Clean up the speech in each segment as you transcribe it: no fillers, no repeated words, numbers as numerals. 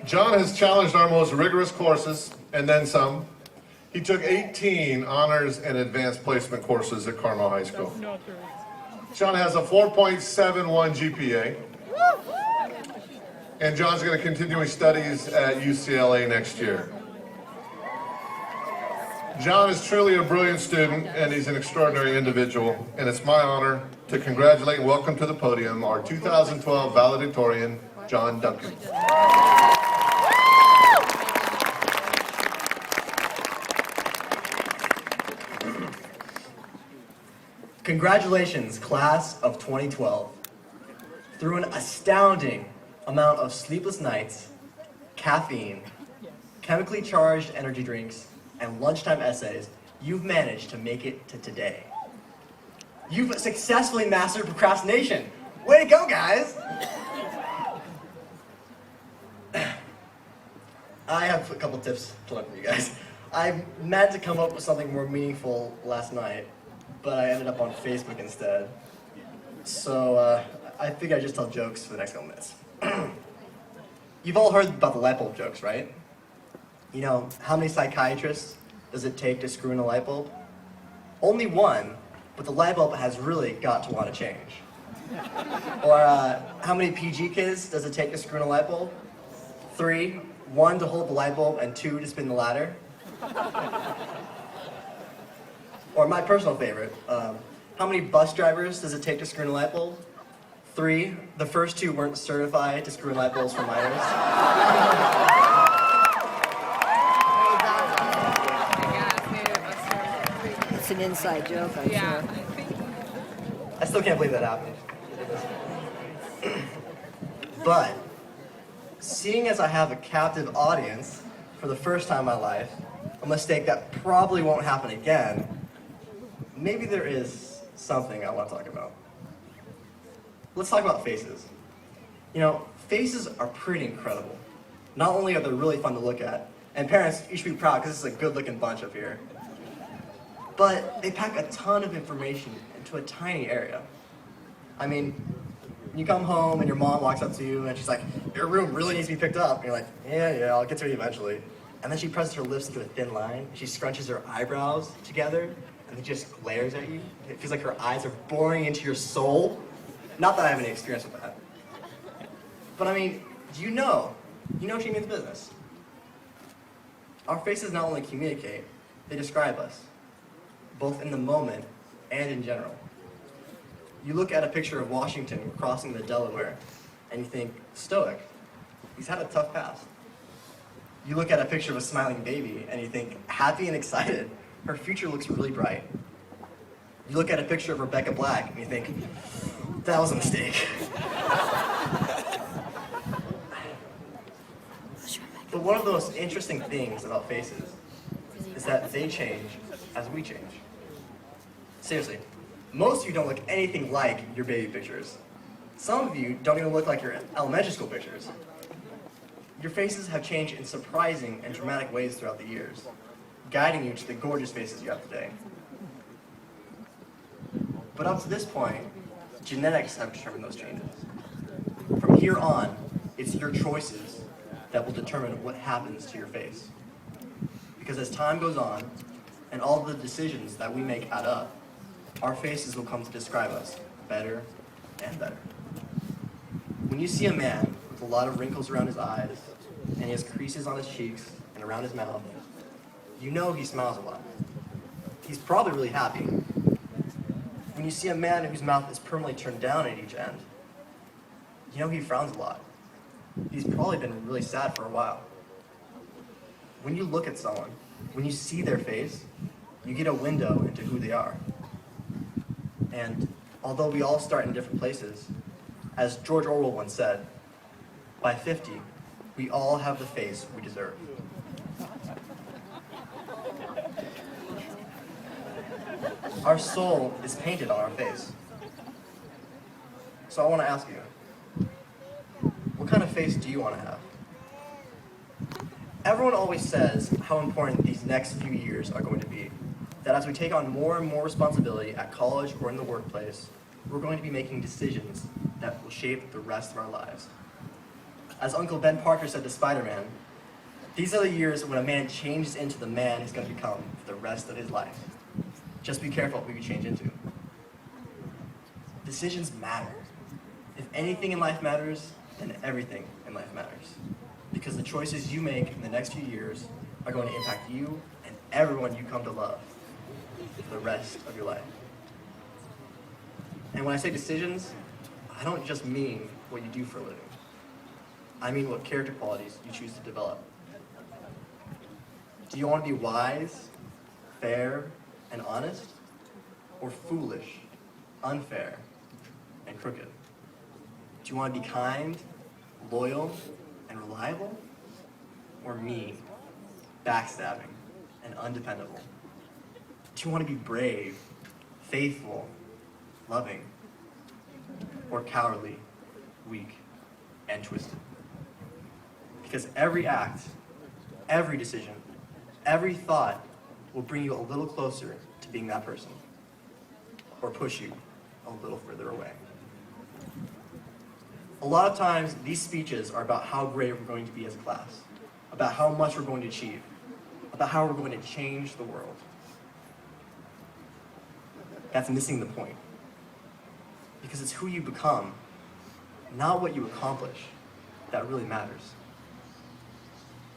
John has challenged our most rigorous courses, and then some. He took 18 honors and advanced placement courses at Carmel High School. John has a 4.71 GPA. And John's going to continue his studies at UCLA next year. John is truly a brilliant student, and he's an extraordinary individual. And it's my honor to congratulate and welcome to the podium our 2012 valedictorian, John Duncan. Congratulations, class of 2012. Through an astounding amount of sleepless nights, caffeine, chemically charged energy drinks, and lunchtime essays, you've managed to make it to today. You've successfully mastered procrastination. Way to go, guys! I have a couple tips to learn from you guys. I meant to come up with something more meaningful last night, but I ended up on Facebook instead. So I figured I'd just tell jokes for the next couple minutes. You've all heard about the light bulb jokes, right? You know, how many psychiatrists does it take to screw in a light bulb? Only one, but the light bulb has really got to want to change. Or how many PG kids does it take to screw in a light bulb? 3, 1 to hold the light bulb and 2 to spin the ladder. Or my personal favorite, how many bus drivers does it take to screw in a light bulb? 3, the first 2 weren't certified to screw in light bulbs for minors. It's an inside joke, I'm sure. I still can't believe that happened. But, seeing as I have a captive audience for the first time in my life, a mistake that probably won't happen again, maybe there is something I want to talk about. Let's talk about faces. You know, faces are pretty incredible. Not only are they really fun to look at, and parents, you should be proud because this is a good-looking bunch up here, but they pack a ton of information into a tiny area. I mean, you come home and your mom walks up to you and she's like, your room really needs to be picked up. And you're like, yeah, I'll get to it eventually. And then she presses her lips into a thin line, she scrunches her eyebrows together, and then just glares at you. It feels like her eyes are boring into your soul. Not that I have any experience with that. But I mean, you know she means business. Our faces not only communicate, they describe us, both in the moment and in general. You look at a picture of Washington crossing the Delaware, and you think, stoic, he's had a tough past. You look at a picture of a smiling baby, and you think, happy and excited, her future looks really bright. You look at a picture of Rebecca Black, and you think, that was a mistake. But one of the most interesting things about faces is that they change as we change. Seriously, most of you don't look anything like your baby pictures. Some of you don't even look like your elementary school pictures. Your faces have changed in surprising and dramatic ways throughout the years, guiding you to the gorgeous faces you have today. But up to this point, genetics have determined those changes. From here on, it's your choices that will determine what happens to your face. Because as time goes on, and all the decisions that we make add up, our faces will come to describe us better and better. When you see a man with a lot of wrinkles around his eyes, and he has creases on his cheeks and around his mouth, you know he smiles a lot. He's probably really happy. When you see a man whose mouth is permanently turned down at each end, you know he frowns a lot. He's probably been really sad for a while. When you look at someone, when you see their face, you get a window into who they are. And although we all start in different places, as George Orwell once said, by 50, we all have the face we deserve. Our soul is painted on our face. So I want to ask you, what kind of face do you want to have? Everyone always says how important these next few years are going to be. That as we take on more and more responsibility at college or in the workplace, we're going to be making decisions that will shape the rest of our lives. As Uncle Ben Parker said to Spider-Man, these are the years when a man changes into the man he's going to become for the rest of his life. Just be careful who you change into. Decisions matter. If anything in life matters, then everything in life matters. Because the choices you make in the next few years are going to impact you and everyone you come to love for the rest of your life. And when I say decisions, I don't just mean what you do for a living. I mean what character qualities you choose to develop. Do you want to be wise, fair, and honest? Or foolish, unfair, and crooked? Do you want to be kind, loyal, and reliable? Or mean, backstabbing, and undependable? Do you want to be brave, faithful, loving, or cowardly, weak, and twisted? Because every act, every decision, every thought will bring you a little closer to being that person, or push you a little further away. A lot of times, these speeches are about how great we're going to be as a class, about how much we're going to achieve, about how we're going to change the world. That's missing the point. Because it's who you become, not what you accomplish, that really matters.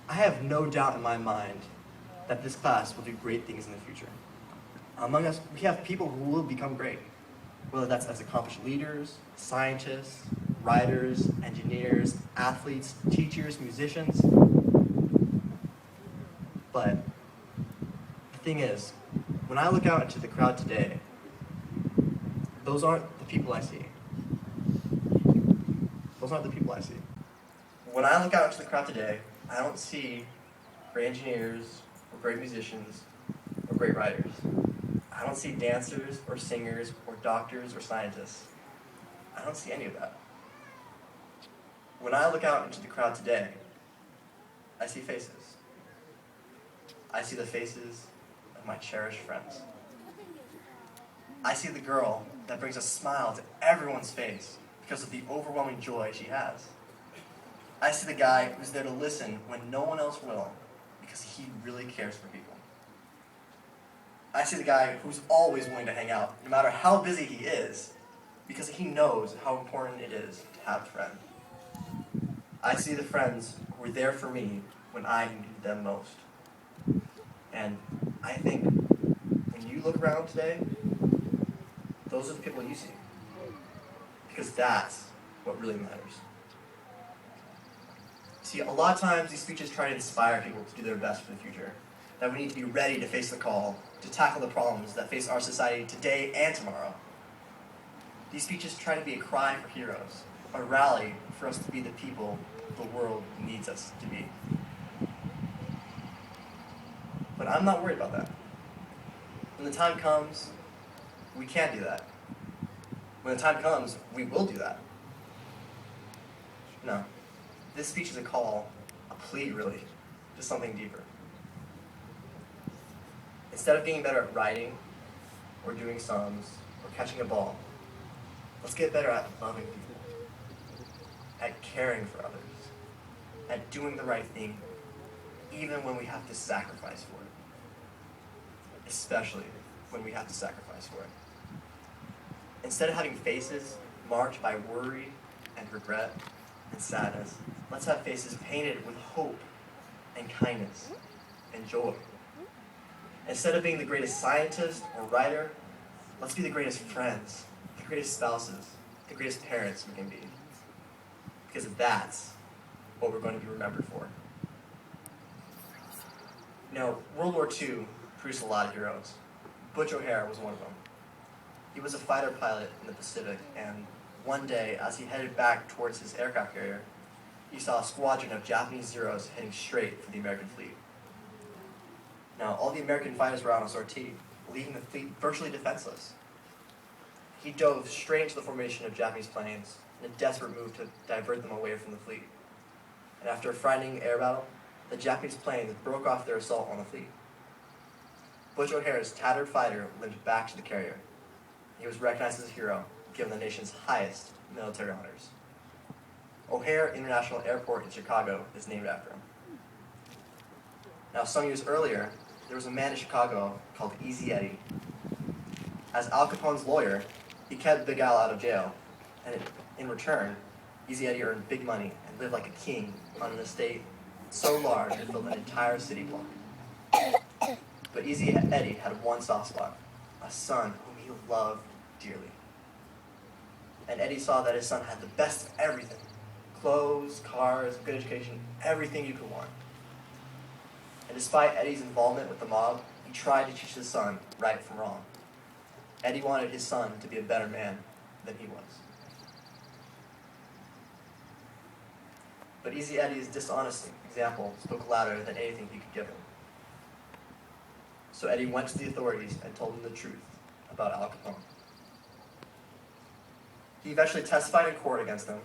I have no doubt in my mind that this class will do great things in the future. Among us, we have people who will become great, whether that's as accomplished leaders, scientists, writers, engineers, athletes, teachers, musicians. But the thing is, when I look out into the crowd today, those aren't the people I see. Those aren't the people I see. When I look out into the crowd today, I don't see great engineers, or great musicians, or great writers. I don't see dancers, or singers, or doctors, or scientists. I don't see any of that. When I look out into the crowd today, I see faces. I see the faces of my cherished friends. I see the girl that brings a smile to everyone's face because of the overwhelming joy she has. I see the guy who's there to listen when no one else will because he really cares for people. I see the guy who's always willing to hang out, no matter how busy he is, because he knows how important it is to have a friend. I see the friends who were there for me when I needed them most. And I think when you look around today, those are the people you see. Because that's what really matters. See, a lot of times these speeches try to inspire people to do their best for the future. That we need to be ready to face the call, to tackle the problems that face our society today and tomorrow. These speeches try to be a cry for heroes, a rally for us to be the people the world needs us to be. But I'm not worried about that. When the time comes, we can do that. When the time comes, we will do that. No. This speech is a call, a plea really, to something deeper. Instead of getting better at writing, or doing sums, or catching a ball, let's get better at loving people, at caring for others, at doing the right thing, even when we have to sacrifice for it. Especially when we have to sacrifice for it. Instead of having faces marked by worry and regret and sadness, let's have faces painted with hope and kindness and joy. Instead of being the greatest scientist or writer, let's be the greatest friends, the greatest spouses, the greatest parents we can be. Because that's what we're going to be remembered for. You know, World War II produced a lot of heroes. Butch O'Hare was one of them. He was a fighter pilot in the Pacific, and one day, as he headed back towards his aircraft carrier, he saw a squadron of Japanese Zeros heading straight for the American fleet. Now, all the American fighters were out on sortie, leaving the fleet virtually defenseless. He dove straight into the formation of Japanese planes in a desperate move to divert them away from the fleet. And after a frightening air battle, the Japanese planes broke off their assault on the fleet. Butch O'Hare's tattered fighter limped back to the carrier. He was recognized as a hero, given the nation's highest military honors. O'Hare International Airport in Chicago is named after him. Now, some years earlier, there was a man in Chicago called Easy Eddie. As Al Capone's lawyer, he kept Big Al out of jail, and in return, Easy Eddie earned big money and lived like a king on an estate so large it filled an entire city block. But Easy Eddie had one soft spot, a son whom he loved dearly. And Eddie saw that his son had the best of everything: clothes, cars, good education, everything you could want. And despite Eddie's involvement with the mob, he tried to teach his son right from wrong. Eddie wanted his son to be a better man than he was. But Easy Eddie's dishonest example spoke louder than anything he could give him. So Eddie went to the authorities and told them the truth about Al Capone. He eventually testified in court against them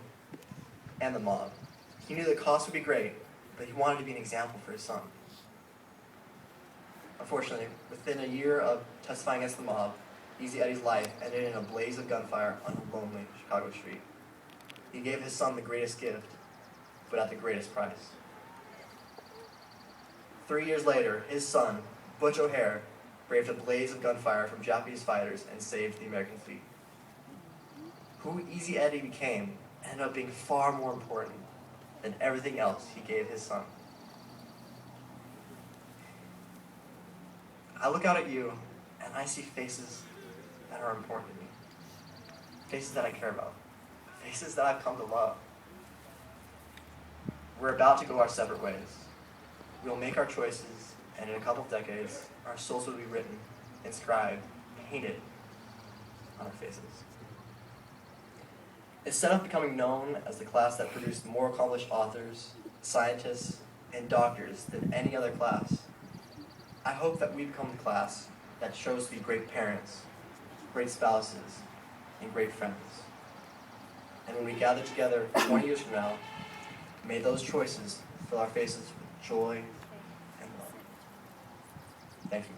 and the mob. He knew the cost would be great, but he wanted to be an example for his son. Unfortunately, within a year of testifying against the mob, Easy Eddie's life ended in a blaze of gunfire on a lonely Chicago street. He gave his son the greatest gift, but at the greatest price. 3 years later, his son, Butch O'Hare, braved a blaze of gunfire from Japanese fighters and saved the American fleet. Who Easy Eddie became ended up being far more important than everything else he gave his son. I look out at you and I see faces that are important to me. Faces that I care about. Faces that I've come to love. We're about to go our separate ways. We'll make our choices, and in a couple of decades, our souls will be written, inscribed, painted on our faces. Instead of becoming known as the class that produced more accomplished authors, scientists, and doctors than any other class, I hope that we become the class that chose to be great parents, great spouses, and great friends. And when we gather together 20 years from now, may those choices fill our faces with joy and love. Thank you.